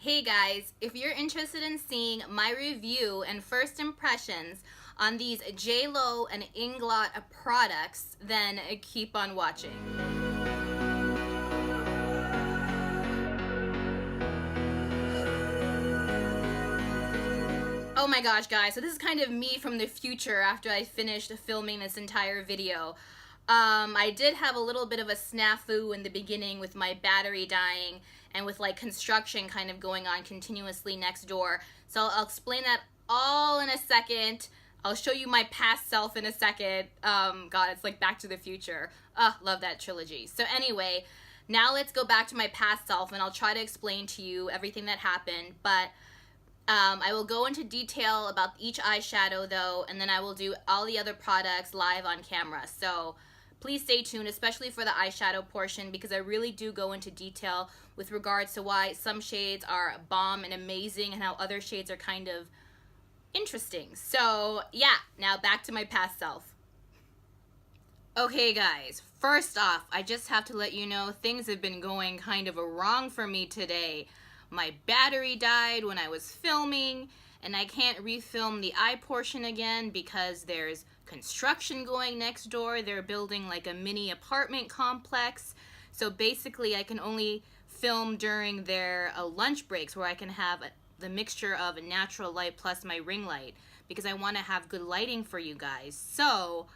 Hey guys, if you're interested in seeing my review and first impressions on these JLO and Inglot products, then keep on watching. Oh my gosh guys, so this is kind of me from the future after I finished filming this entire video. I did have a little bit of a snafu in the beginning with my battery dying and with like construction kind of going on continuously next door. So I'll explain that all in a second. I'll show you my past self in a second. God, it's like Back to the Future. Love that trilogy. So anyway, now let's go back to my past self and I'll try to explain to you everything that happened. But I will go into detail about each eyeshadow though, and then I will do all the other products live on camera. So please stay tuned, especially for the eyeshadow portion, because I really do go into detail with regards to why some shades are bomb and amazing and how other shades are kind of interesting. So yeah, now back to my past self. Okay guys, first off, I just have to let you know things have been going kind of wrong for me today. My battery died when I was filming, and I can't refilm the eye portion again because there's construction going next door. They're building like a mini apartment complex. So basically I can only film during their lunch breaks where I can have the mixture of natural light plus my ring light because I want to have good lighting for you guys. So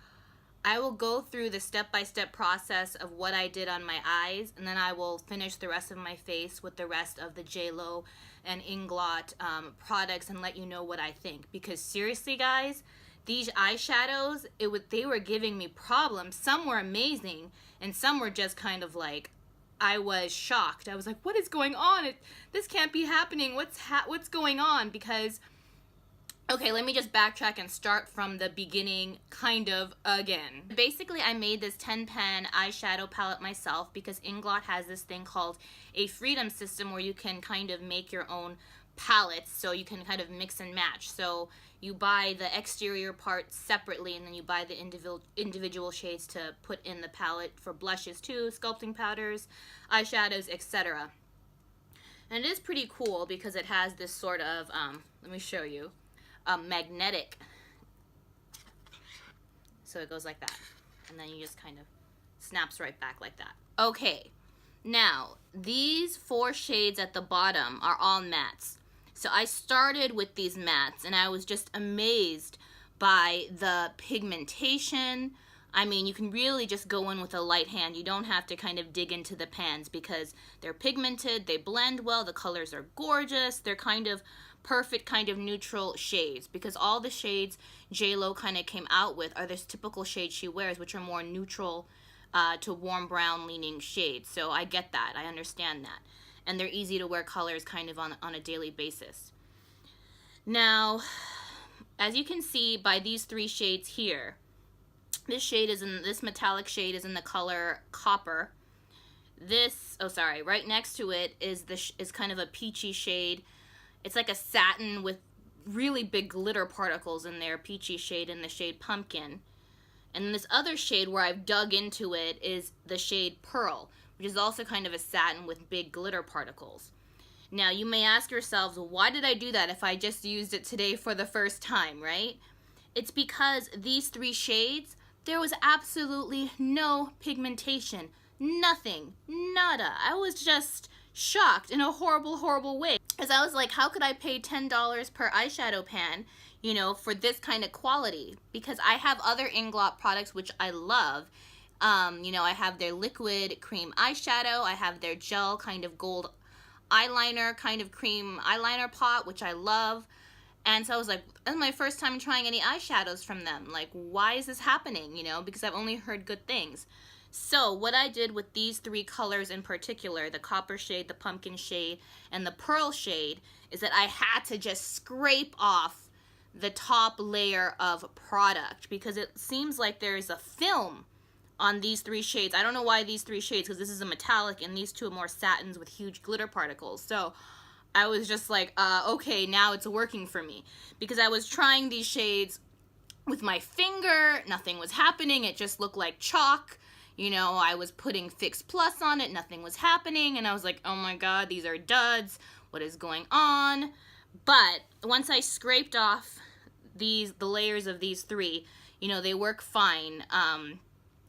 I will go through the step-by-step process of what I did on my eyes, and then I will finish the rest of my face with the rest of the JLO and Inglot products and let you know what I think. Because seriously guys, these eyeshadows, they were giving me problems. Some were amazing and some were just kind of like, I was shocked. I was like, what is going on? This can't be happening. What's going on? Because okay, let me just backtrack and start from the beginning kind of again. Basically, I made this 10-pan eyeshadow palette myself because Inglot has this thing called a freedom system where you can kind of make your own palettes, so you can kind of mix and match. So you buy the exterior parts separately and then you buy the individual shades to put in the palette for blushes too, sculpting powders, eyeshadows, etc. And it is pretty cool because it has this sort of, let me show you, magnetic, so it goes like that and then you just kind of snaps right back like that. Okay, now these 4 shades at the bottom are all mattes. So I started with these mattes and I was just amazed by the pigmentation. I mean, you can really just go in with a light hand. You don't have to kind of dig into the pans because they're pigmented, they blend well, the colors are gorgeous, they're kind of perfect kind of neutral shades because all the shades JLO kind of came out with are this typical shade she wears, which are more neutral to warm brown leaning shades. So I get that, I understand that. And they're easy to wear colors kind of on a daily basis. Now, as you can see by these 3 shades here, this metallic shade is in the color Copper. This, oh sorry, right next to it is kind of a peachy shade. It's like a satin with really big glitter particles in there, peachy shade in the shade Pumpkin. And this other shade where I've dug into it is the shade Pearl, which is also kind of a satin with big glitter particles. Now you may ask yourselves, why did I do that if I just used it today for the first time, right? It's because these 3 shades, there was absolutely no pigmentation, nothing, nada. I was just shocked in a horrible, horrible way. Because I was like, how could I pay $10 per eyeshadow pan, you know, for this kind of quality? Because I have other Inglot products which I love. You know, I have their liquid cream eyeshadow, I have their gel kind of gold eyeliner, kind of cream eyeliner pot, which I love. And so I was like, this is my first time trying any eyeshadows from them. Like, why is this happening, you know, because I've only heard good things. So what I did with these 3 colors in particular, the Copper shade, the Pumpkin shade, and the Pearl shade, is that I had to just scrape off the top layer of product because it seems like there's a film on these 3 shades. I don't know why these 3 shades, because this is a metallic and these 2 are more satins with huge glitter particles. So I was just like, okay, now it's working for me. Because I was trying these shades with my finger, nothing was happening, it just looked like chalk. You know, I was putting Fix Plus on it, nothing was happening, and I was like, oh my god, these are duds, what is going on? But once I scraped off the layers of these three, you know, they work fine.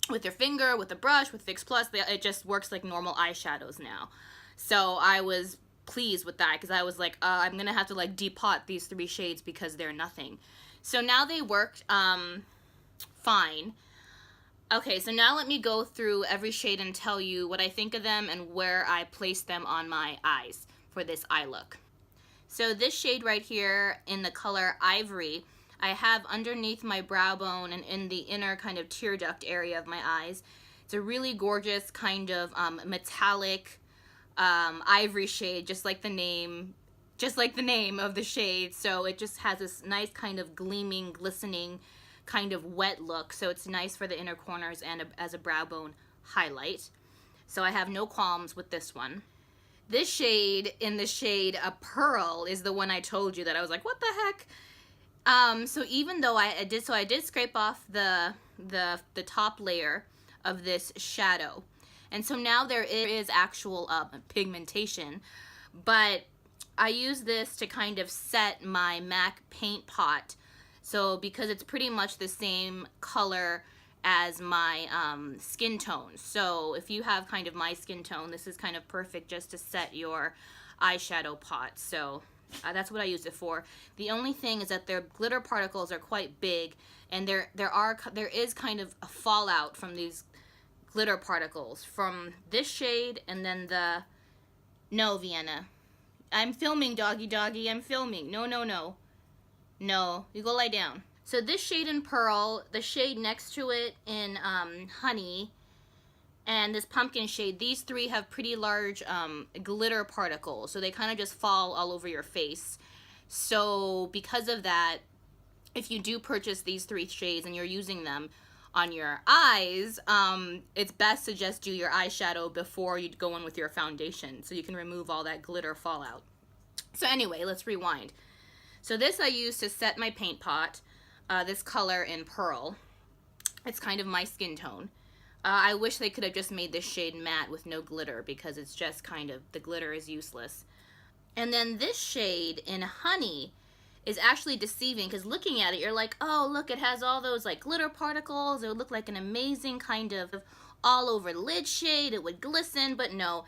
With your finger, with a brush, with Fix Plus, it just works like normal eyeshadows now. So I was pleased with that, because I was like, I'm gonna have to like depot these three shades because they're nothing. So now they worked fine. Okay, so now let me go through every shade and tell you what I think of them and where I place them on my eyes for this eye look. So this shade right here in the color Ivory, I have underneath my brow bone and in the inner kind of tear duct area of my eyes. It's a really gorgeous kind of metallic ivory shade, just like the name of the shade. So it just has this nice kind of gleaming, glistening kind of wet look, so it's nice for the inner corners and as a brow bone highlight. So I have no qualms with this one. This shade in the shade Pearl is the one I told you that I was like, what the heck? So even though I did scrape off the top layer of this shadow, and so now there is actual pigmentation, but I use this to kind of set my MAC paint pot. So because it's pretty much the same color as my skin tone. So if you have kind of my skin tone, this is kind of perfect just to set your eyeshadow pot. So that's what I use it for. The only thing is that their glitter particles are quite big, and there is kind of a fallout from these glitter particles from this shade and then no, Vienna. I'm filming, doggy, I'm filming. No, you go lie down. So this shade in Pearl, the shade next to it in Honey, and this pumpkin shade, these three have pretty large glitter particles, so they kind of just fall all over your face. So because of that, if you do purchase these three shades and you're using them on your eyes, it's best to just do your eyeshadow before you go in with your foundation, so you can remove all that glitter fallout. So anyway, let's rewind. So this I use to set my paint pot, this color in Pearl. It's kind of my skin tone. I wish they could have just made this shade matte with no glitter, because it's just kind of, the glitter is useless. And then this shade in Honey is actually deceiving, because looking at it, you're like, oh, look, it has all those like glitter particles. It would look like an amazing kind of all over lid shade. It would glisten, but no.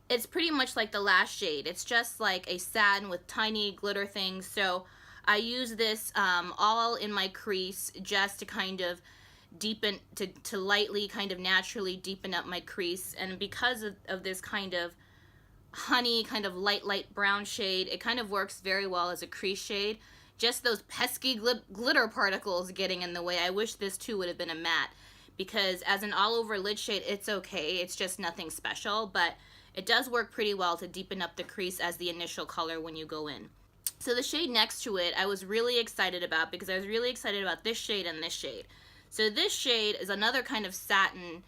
It's pretty much like the last shade. It's just like a satin with tiny glitter things. So I use this all in my crease just to kind of deepen, to lightly kind of naturally deepen up my crease. And because of this kind of honey, kind of light brown shade, it kind of works very well as a crease shade. Just those pesky glitter particles getting in the way. I wish this too would have been a matte, because as an all over lid shade, it's okay. It's just nothing special, but it does work pretty well to deepen up the crease as the initial color when you go in. So the shade next to it, I was really excited about, because I was really excited about this shade and this shade. So this shade is another kind of satin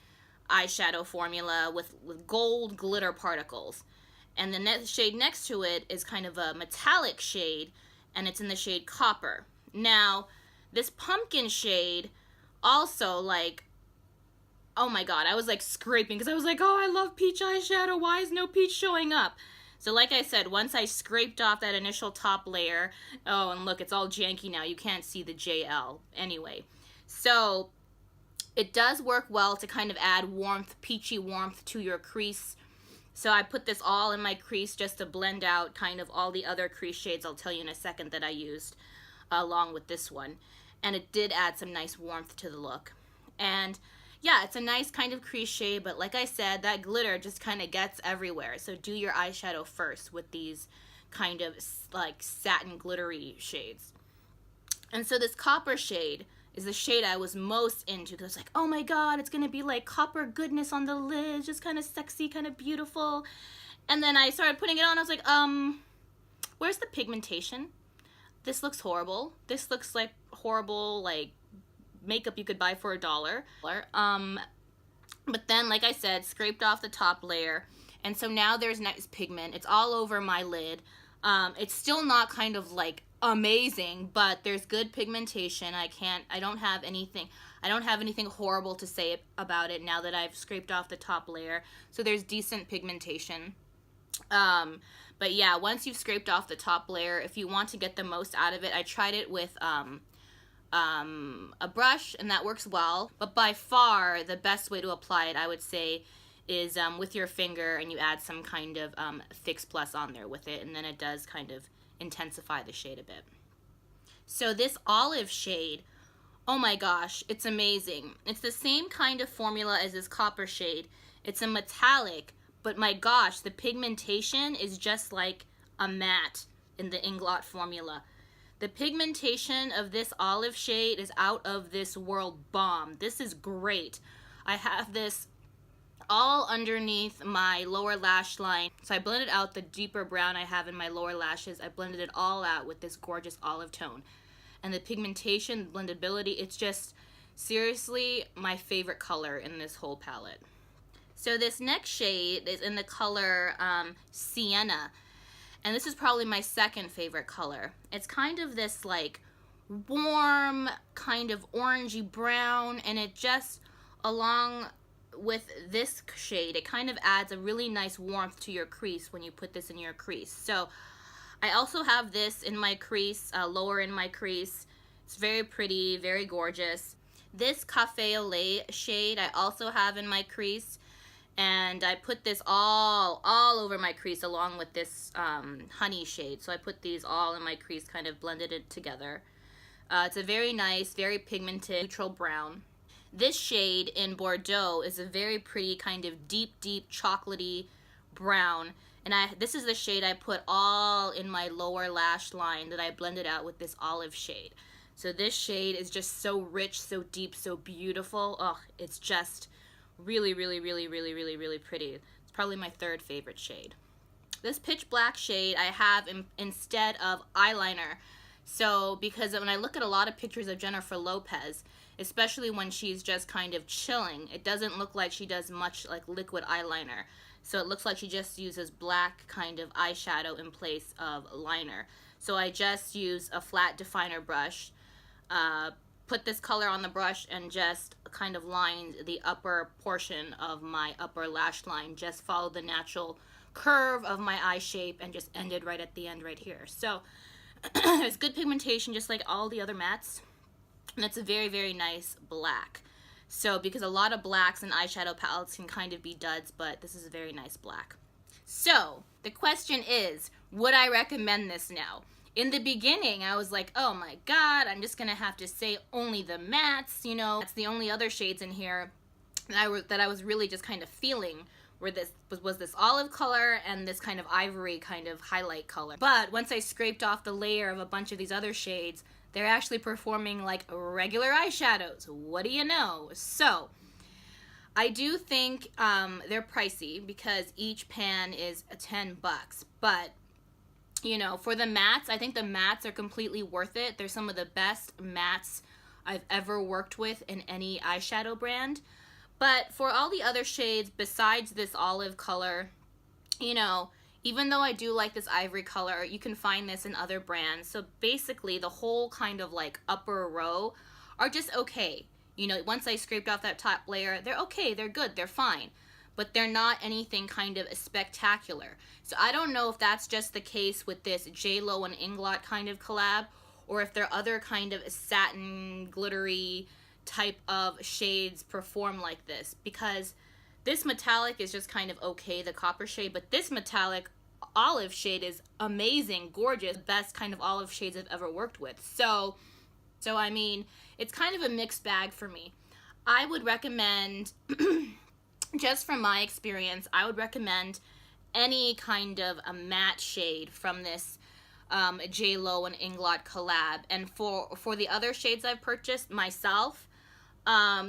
eyeshadow formula with gold glitter particles. And the shade next to it is kind of a metallic shade, and it's in the shade Copper. Now, this pumpkin shade also, like, oh my god, I was like scraping, because I was like, oh, I love peach eyeshadow, why is no peach showing up? So like I said, once I scraped off that initial top layer, oh, and look, it's all janky now, you can't see the JL. Anyway, so it does work well to kind of add warmth, peachy warmth to your crease. So I put this all in my crease just to blend out kind of all the other crease shades I'll tell you in a second that I used along with this one. And it did add some nice warmth to the look. And yeah, it's a nice kind of crease shade, but like I said, that glitter just kind of gets everywhere. So do your eyeshadow first with these kind of like satin glittery shades. And so this Copper shade is the shade I was most into, because I was like, oh my god, it's going to be like copper goodness on the lids, just kind of sexy, kind of beautiful. And then I started putting it on, I was like, where's the pigmentation? This looks horrible. This looks like horrible, like, makeup you could buy for $1. But then, like I said, scraped off the top layer, and so now there's nice pigment. It's all over my lid. It's still not kind of like amazing, but there's good pigmentation. I don't have anything horrible to say about it now that I've scraped off the top layer. So there's decent pigmentation. But yeah, once you've scraped off the top layer, if you want to get the most out of it, I tried it with a brush, and that works well. But by far, the best way to apply it, I would say, is with your finger, and you add some kind of Fix Plus on there with it, and then it does kind of intensify the shade a bit. So this olive shade, oh my gosh, it's amazing. It's the same kind of formula as this copper shade. It's a metallic, but my gosh, the pigmentation is just like a matte in the Inglot formula. The pigmentation of this olive shade is out of this world bomb. This is great. I have this all underneath my lower lash line. So I blended out the deeper brown I have in my lower lashes. I blended it all out with this gorgeous olive tone. And the pigmentation, blendability, it's just seriously my favorite color in this whole palette. So this next shade is in the color Sienna. And this is probably my second favorite color. It's kind of this like warm, kind of orangey brown, and it just, along with this shade, it kind of adds a really nice warmth to your crease when you put this in your crease. So I also have this in my crease, lower in my crease. It's very pretty, very gorgeous. This Cafe au Lait shade I also have in my crease, and I put this all over my crease along with this honey shade. So I put these all in my crease, kind of blended it together. It's a very nice, very pigmented, neutral brown. This shade in Bordeaux is a very pretty kind of deep chocolatey brown. And this is the shade I put all in my lower lash line that I blended out with this olive shade. So this shade is just so rich, so deep, so beautiful. Oh, it's just really pretty. It's probably my third favorite shade. This pitch black shade I have instead of eyeliner. So because when I look at a lot of pictures of Jennifer Lopez, especially when she's just kind of chilling, it doesn't look like she does much like liquid eyeliner. So it looks like she just uses black kind of eyeshadow in place of liner. So I just use a flat definer brush, put this color on the brush, and just kind of lined the upper portion of my upper lash line. Just followed the natural curve of my eye shape and just ended right at the end right here. So it's good pigmentation just like all the other mattes. And it's a very nice black. So because a lot of blacks in eyeshadow palettes can kind of be duds, but this is a very nice black. So the question is, would I recommend this now? In the beginning, I was like, oh my god, I'm just gonna have to say only the mattes, you know. That's the only other shades in here that I was really just kind of feeling, where this was this olive color and this kind of ivory kind of highlight color. But once I scraped off the layer of a bunch of these other shades, they're actually performing like regular eyeshadows. What do you know? So I do think they're pricey because each pan is $10, but you know, for the mattes, I think the mattes are completely worth it. They're some of the best mattes I've ever worked with in any eyeshadow brand. But for all the other shades besides this olive color, you know, even though I do like this ivory color, you can find this in other brands. So basically the whole kind of like upper row are just okay. You know, once I scraped off that top layer, they're okay, they're good, they're fine. But they're not anything kind of spectacular. So I don't know if that's just the case with this JLO and Inglot kind of collab, or if there are other kind of satin, glittery type of shades perform like this. Because this metallic is just kind of okay, the copper shade, but this metallic olive shade is amazing, gorgeous, best kind of olive shades I've ever worked with. So I mean, it's kind of a mixed bag for me. I would recommend, just from my experience, I would recommend any kind of a matte shade from this JLO and Inglot collab. And for the other shades I've purchased myself,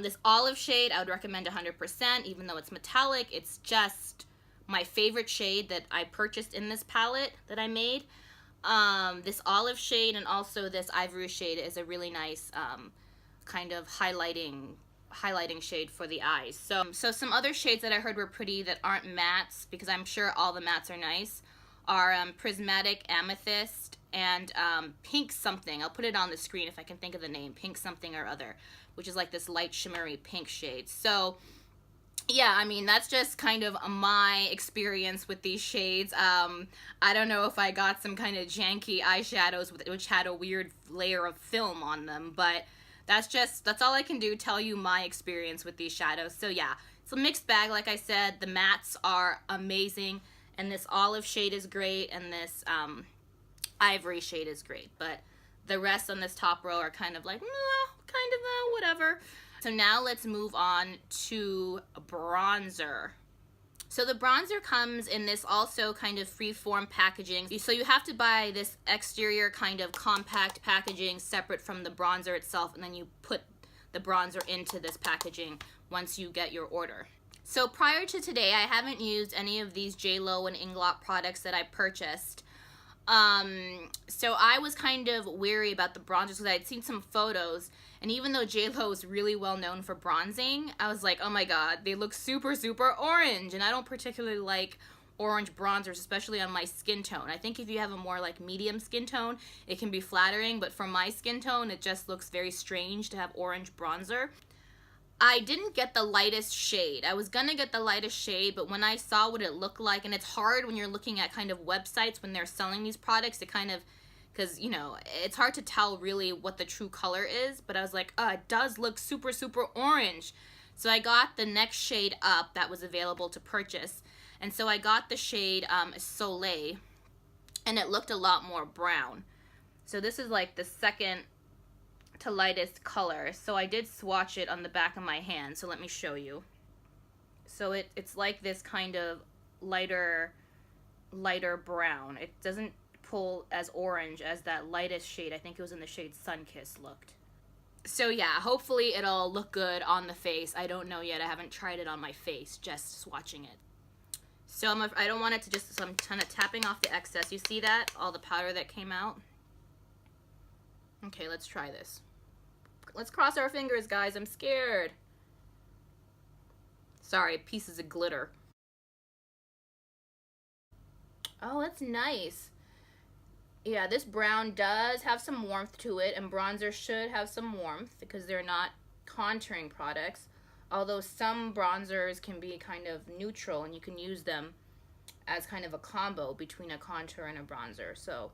this olive shade I would recommend 100%, even though it's metallic. It's just my favorite shade that I purchased in this palette that I made. This olive shade and also this ivory shade is a really nice kind of highlighting shade for the eyes. So some other shades that I heard were pretty that aren't mattes, because I'm sure all the mattes are nice, are Prismatic Amethyst and Pink something. I'll put it on the screen if I can think of the name. Pink something or other, which is like this light shimmery pink shade. So yeah, I mean, that's just kind of my experience with these shades. I don't know if I got some kind of janky eyeshadows which had a weird layer of film on them, but that's all I can do, tell you my experience with these shadows. So yeah, it's a mixed bag. Like I said, the mattes are amazing, and this olive shade is great, and this ivory shade is great, but the rest on this top row are kind of like, whatever. So now let's move on to bronzer. So the bronzer comes in this also kind of free-form packaging. So you have to buy this exterior kind of compact packaging separate from the bronzer itself, and then you put the bronzer into this packaging once you get your order. So prior to today, I haven't used any of these JLO and Inglot products that I purchased. So I was kind of weary about the bronzers because I had seen some photos, and even though JLO is really well known for bronzing, I was like, oh my god, they look super, super orange, and I don't particularly like orange bronzers, especially on my skin tone. I think if you have a more like medium skin tone, it can be flattering, but for my skin tone, it just looks very strange to have orange bronzer. I didn't get the lightest shade. I was gonna get the lightest shade, but when I saw what it looked like, and it's hard when you're looking at kind of websites when they're selling these products to kind of, because, you know, it's hard to tell really what the true color is, but I was like, it does look super, super orange. So I got the next shade up that was available to purchase, and so I got the shade Soleil, and it looked a lot more brown. So this is like the second to lightest color. So I did swatch it on the back of my hand, so let me show you. So it's like this kind of lighter brown. It doesn't pull as orange as that lightest shade. I think it was in the shade Sunkissed looked. So yeah, hopefully it'll look good on the face. I don't know yet. I haven't tried it on my face, just swatching it. So I don't want it to just, so I'm kind of tapping off the excess. You see that? All the powder that came out? Okay, let's try this. Let's cross our fingers, guys. I'm scared. Sorry, pieces of glitter. Oh, that's nice. Yeah, this brown does have some warmth to it, and bronzer should have some warmth because they're not contouring products. Although some bronzers can be kind of neutral, and you can use them as kind of a combo between a contour and a bronzer. So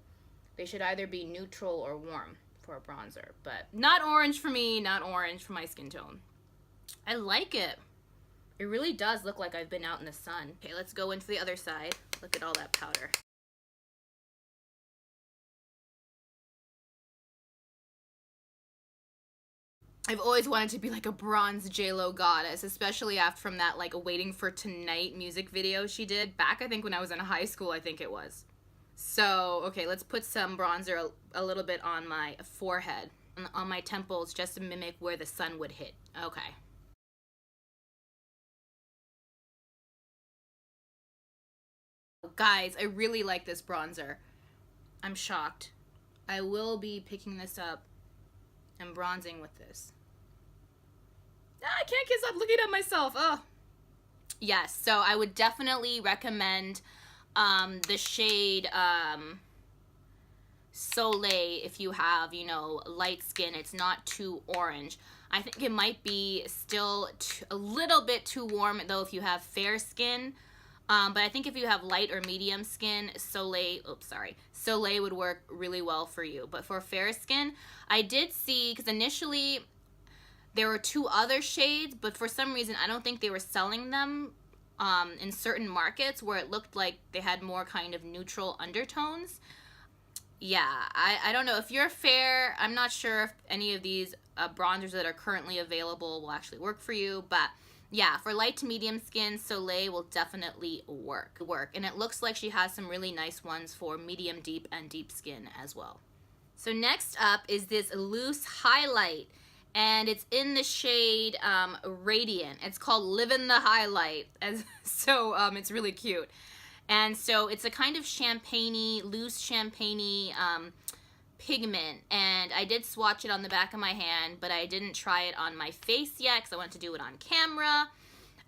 they should either be neutral or warm for a bronzer, but not orange for me, not orange for my skin tone. I like it. It really does look like I've been out in the sun. Okay, let's go into the other side. Look at all that powder. I've always wanted to be like a bronze JLO goddess, especially after from that like Waiting for Tonight music video she did back, I think when I was in high school, I think it was. So, okay, let's put some bronzer a little bit on my forehead, on my temples, just to mimic where the sun would hit. Okay. Guys, I really like this bronzer. I'm shocked. I will be picking this up and bronzing with this. I can't get stop looking at myself. Oh. Yes, so I would definitely recommend the shade Soleil if you have, you know, light skin. It's not too orange. I think it might be still a little bit too warm though if you have fair skin. But I think if you have light or medium skin, Soleil would work really well for you. But for fair skin, I did see, because initially there were two other shades, but for some reason I don't think they were selling them in certain markets where it looked like they had more kind of neutral undertones. Yeah, I don't know. If you're fair, I'm not sure if any of these bronzers that are currently available will actually work for you, but yeah, for light to medium skin, Soleil will definitely work. And it looks like she has some really nice ones for medium, deep, and deep skin as well. So next up is this loose highlight, and it's in the shade Radiant. It's called Livin the Highlight, so it's really cute. And so it's a kind of champagne-y, loose champagne-y pigment, and I did swatch it on the back of my hand, but I didn't try it on my face yet because I wanted to do it on camera.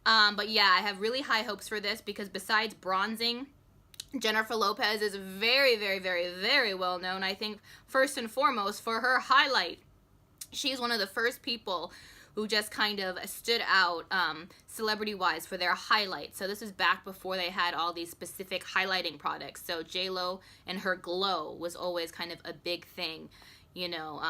But yeah, I have really high hopes for this because besides bronzing, Jennifer Lopez is very, very, very, very well known, I think, first and foremost for her highlight. She's one of the first people who just kind of stood out celebrity-wise for their highlight. So this is back before they had all these specific highlighting products. So JLO and her glow was always kind of a big thing, you know,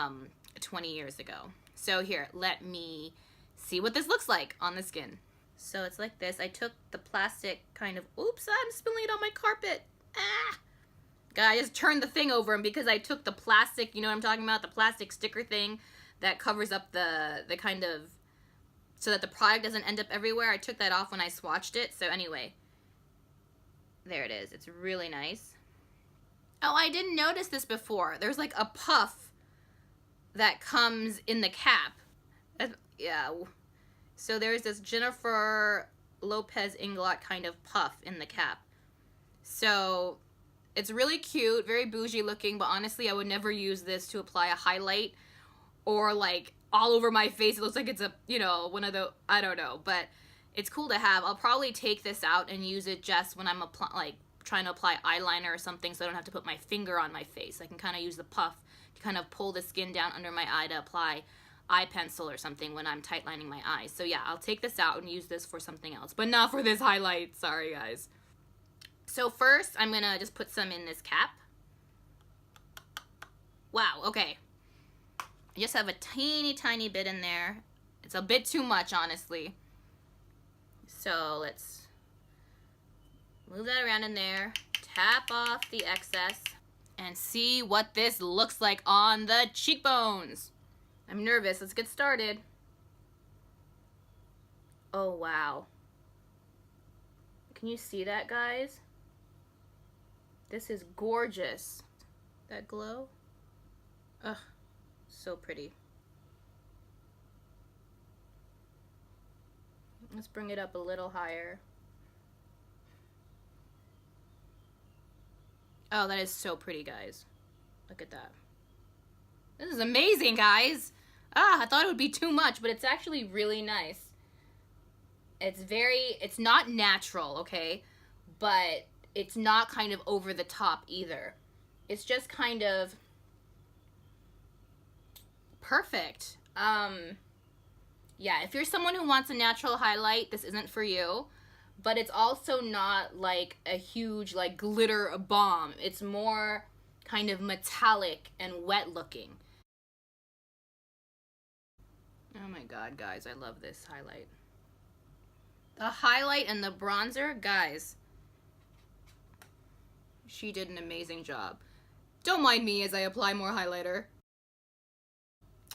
20 years ago. So here, let me see what this looks like on the skin. So it's like this. I took the plastic kind of, oops, I'm spilling it on my carpet. Ah! I just turned the thing over, and because I took the plastic, you know what I'm talking about? The plastic sticker thing that covers up the kind of, so that the product doesn't end up everywhere. I took that off when I swatched it. So anyway, there it is. It's really nice. Oh, I didn't notice this before. There's like a puff that comes in the cap. Yeah. So there's this Jennifer Lopez Inglot kind of puff in the cap. So it's really cute, very bougie looking, but honestly I would never use this to apply a highlight or like all over my face. It looks like it's a, you know, one of the, I don't know, but it's cool to have. I'll probably take this out and use it just when I'm like trying to apply eyeliner or something, so I don't have to put my finger on my face. I can kind of use the puff to kind of pull the skin down under my eye to apply eye pencil or something when I'm tight lining my eyes. So yeah, I'll take this out and use this for something else, but not for this highlight. Sorry guys. So first I'm gonna just put some in this cap. Wow, okay. I just have a teeny tiny bit in there. It's a bit too much, honestly. So let's move that around in there, tap off the excess, and see what this looks like on the cheekbones. I'm nervous. Let's get started. Oh, wow. Can you see that, guys? This is gorgeous. That glow? Ugh, so pretty. Let's bring it up a little higher. Oh, that is so pretty, guys. Look at that. This is amazing, guys. Ah, I thought it would be too much, but it's actually really nice. It's not natural, okay? But it's not kind of over the top either. It's just kind of perfect. Yeah, if you're someone who wants a natural highlight, this isn't for you. But it's also not like a huge like glitter bomb. It's more kind of metallic and wet looking. Oh my god, guys, I love this highlight. The highlight and the bronzer, guys, she did an amazing job. Don't mind me as I apply more highlighter.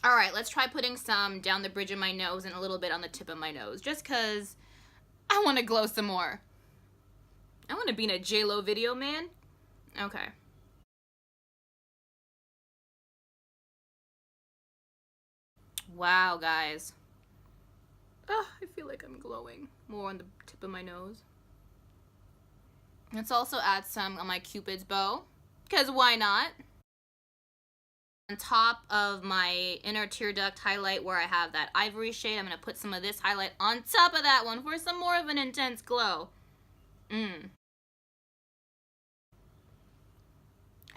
Alright, let's try putting some down the bridge of my nose and a little bit on the tip of my nose, just because I want to glow some more. I want to be in a JLO video, man. Okay. Wow, guys. Oh, I feel like I'm glowing. More on the tip of my nose. Let's also add some on my Cupid's bow, because why not? On top of my inner tear duct highlight where I have that ivory shade, I'm going to put some of this highlight on top of that one for some more of an intense glow. It's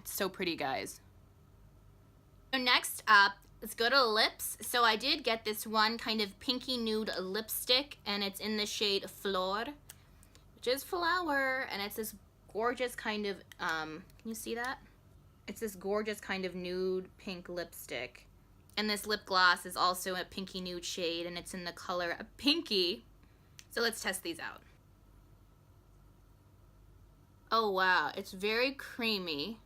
so pretty, guys. So next up, let's go to lips. So I did get this one kind of pinky nude lipstick, and it's in the shade Flor, which is flower, and it's this gorgeous kind of, can you see that? It's this gorgeous kind of nude pink lipstick. And this lip gloss is also a pinky nude shade, and it's in the color pinky. So let's test these out. Oh wow, it's very creamy.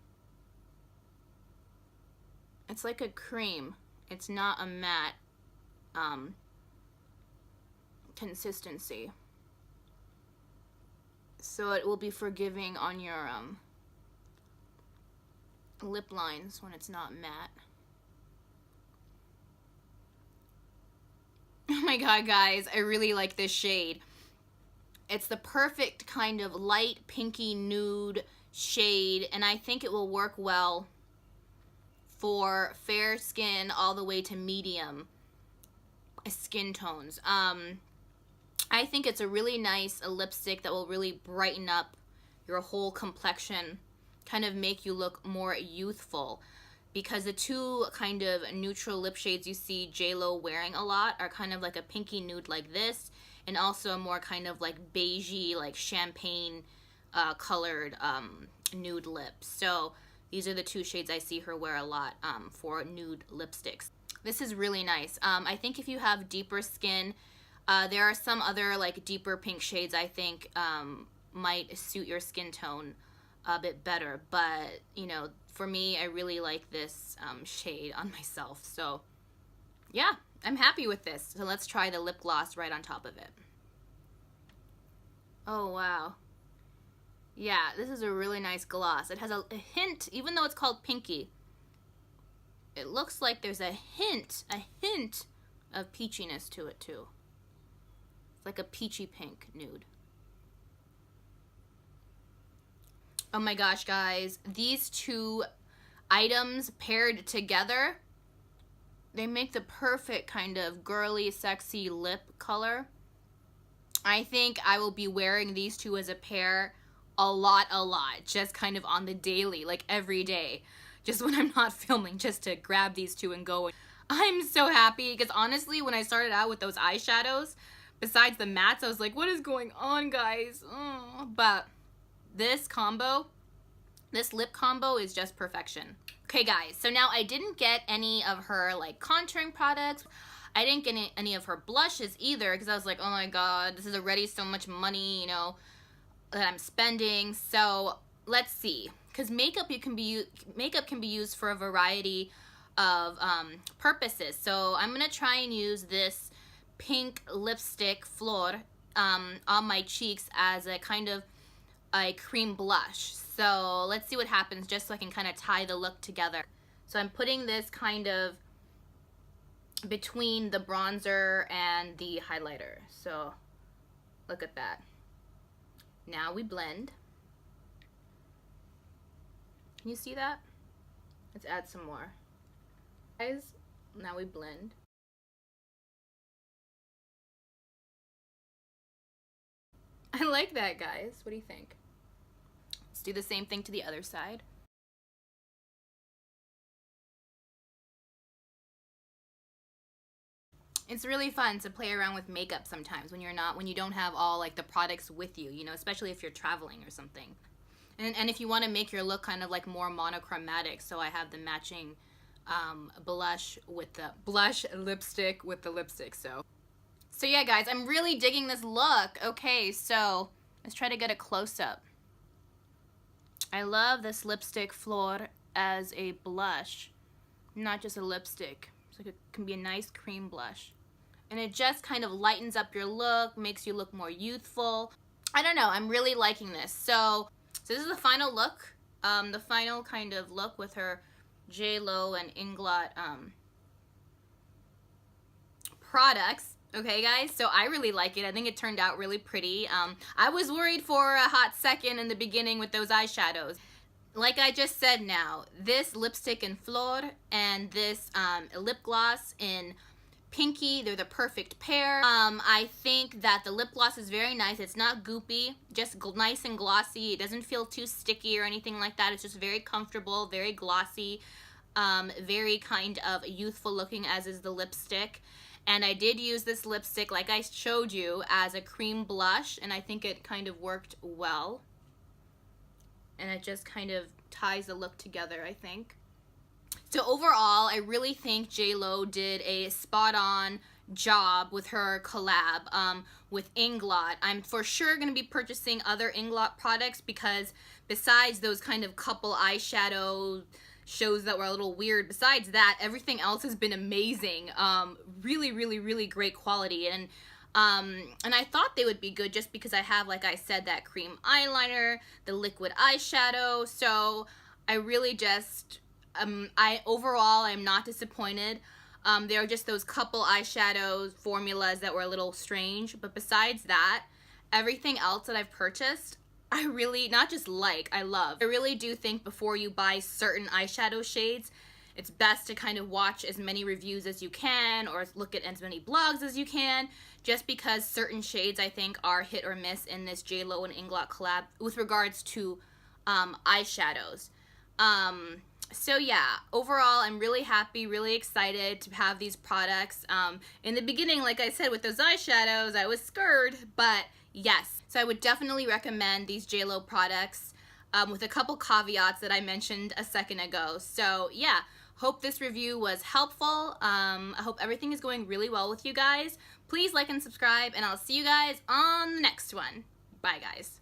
It's like a cream. It's not a matte consistency. So it will be forgiving on your lip lines when it's not matte. Oh my god, guys, I really like this shade. It's the perfect kind of light pinky nude shade, and I think it will work well for fair skin all the way to medium skin tones. I think it's a really nice lipstick that will really brighten up your whole complexion, kind of make you look more youthful. Because the two kind of neutral lip shades you see JLO wearing a lot are kind of like a pinky nude like this, and also a more kind of like beigey, like champagne colored nude lips. So these are the two shades I see her wear a lot for nude lipsticks. This is really nice. I think if you have deeper skin, there are some other like deeper pink shades I think might suit your skin tone a bit better, but you know, for me, I really like this shade on myself. So yeah, I'm happy with this. So let's try the lip gloss right on top of it. Oh wow. Yeah, this is a really nice gloss. It has a hint, even though it's called Pinky, it looks like there's a hint of peachiness to it too. It's like a peachy pink nude. Oh my gosh, guys, these two items paired together, they make the perfect kind of girly, sexy lip color. I think I will be wearing these two as a pair a lot, just kind of on the daily, like every day, just when I'm not filming, just to grab these two and go. I'm so happy, because honestly, when I started out with those eyeshadows, besides the mattes, I was like, what is going on, guys? But this combo, this lip combo is just perfection. Okay guys, so now I didn't get any of her like contouring products. I didn't get any of her blushes either, because I was like, oh my god, this is already so much money, you know, that I'm spending. So let's see, because makeup can be used for a variety of purposes. So I'm gonna try and use this pink lipstick Flor on my cheeks as a kind of a cream blush. So let's see what happens, just so I can kind of tie the look together. So I'm putting this kind of between the bronzer and the highlighter. So look at that. Now we blend. Can you see that? Let's add some more. Guys, now we blend. I like that, guys. What do you think? Let's do the same thing to the other side. It's really fun to play around with makeup sometimes when you don't have all like the products with you, you know, especially if you're traveling or something. And if you want to make your look kind of like more monochromatic, so I have the matching blush with the blush, lipstick with the lipstick. So yeah, guys, I'm really digging this look. Okay, so let's try to get a close-up. I love this lipstick Flor as a blush, not just a lipstick. It's like it can be a nice cream blush. And it just kind of lightens up your look, makes you look more youthful. I don't know, I'm really liking this. So this is the final look, the final kind of look with her JLO and Inglot products. Okay, guys, so I really like it. I think it turned out really pretty. I was worried for a hot second in the beginning with those eyeshadows. Like I just said now, this lipstick in Flor and this lip gloss in Pinky, they're the perfect pair. I think that the lip gloss is very nice. It's not goopy, just nice and glossy. It doesn't feel too sticky or anything like that. It's just very comfortable, very glossy, very kind of youthful looking, as is the lipstick. And I did use this lipstick, like I showed you, as a cream blush, and I think it kind of worked well. And it just kind of ties the look together, I think. So overall, I really think JLO did a spot-on job with her collab with Inglot. I'm for sure going to be purchasing other Inglot products, because besides those kind of couple eyeshadow shows that were a little weird, besides that, everything else has been amazing. Really great quality. And I thought they would be good just because I have, like I said, that cream eyeliner, the liquid eyeshadow. So I really just, overall, I'm not disappointed. There are just those couple eyeshadow formulas that were a little strange. But besides that, everything else that I've purchased, I really, not just like, I love. I really do think before you buy certain eyeshadow shades, it's best to kind of watch as many reviews as you can or look at as many blogs as you can, just because certain shades I think are hit or miss in this JLO and Inglot collab with regards to eyeshadows. So yeah, overall, I'm really happy, really excited to have these products. In the beginning, like I said, with those eyeshadows, I was scared, but yes. So I would definitely recommend these JLO products with a couple caveats that I mentioned a second ago. So yeah, hope this review was helpful. I hope everything is going really well with you guys. Please like and subscribe, and I'll see you guys on the next one. Bye, guys.